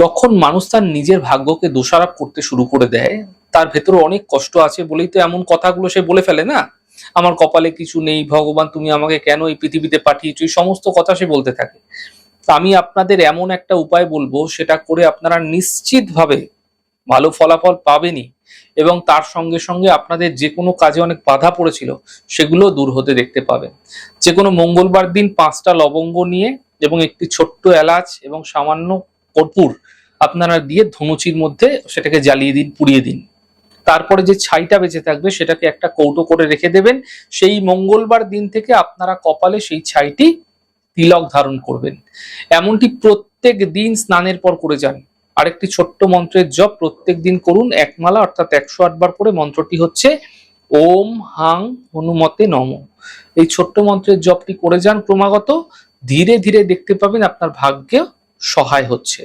যখন মানুষ তার নিজের ভাগ্যকে দোষারোপ করতে শুরু করে দেয়, তার ভেতরে অনেক কষ্ট আছে বলেই তো এমন কথাগুলো সে বলে ফেলে না। আমার কপালে কিছু নেই, ভগবান তুমি আমাকে কেন এই পৃথিবীতে পাঠিয়েছো, এই সমস্ত কথা সে বলতে থাকে। তো আমি আপনাদের এমন একটা উপায় বলবো, সেটা করে আপনারা নিশ্চিতভাবে ভালো ফলাফল পাবেনই, এবং তার সঙ্গে সঙ্গে আপনাদের যে কোনো কাজে অনেক বাধা পড়েছিল সেগুলো দূর হতে দেখতে পাবেন। যে কোনো মঙ্গলবার দিন 5টা লবঙ্গ নিয়ে এবং একটি ছোট্ট এলাচ এবং সামান্য কর্পূর আপনারা দিয়ে ধনুচির মধ্যে সেটাকে জ্বালিয়ে দিন, পুড়িয়ে দিন। তারপরে যে ছাইটা বেঁচে থাকবে সেটাকে একটা কৌটো করে রেখে দেবেন। সেই মঙ্গলবার দিন থেকে আপনারা কপালে সেই ছাইটি তিলক ধারণ করবেন। এমনটি প্রত্যেক দিন স্নানের পর করে যান। আরেকটি ছোট্ট মন্ত্রের জপ প্রত্যেক দিন করুন, একমালা অর্থাৎ 108 বার করে। মন্ত্রটি হচ্ছে ওম হাং হনুমতে নম। এই ছোট্ট মন্ত্রের জপটি করে যান ক্রমাগত, ধীরে ধীরে দেখতে পাবেন আপনার ভাগ্যে সহায় হচ্ছে।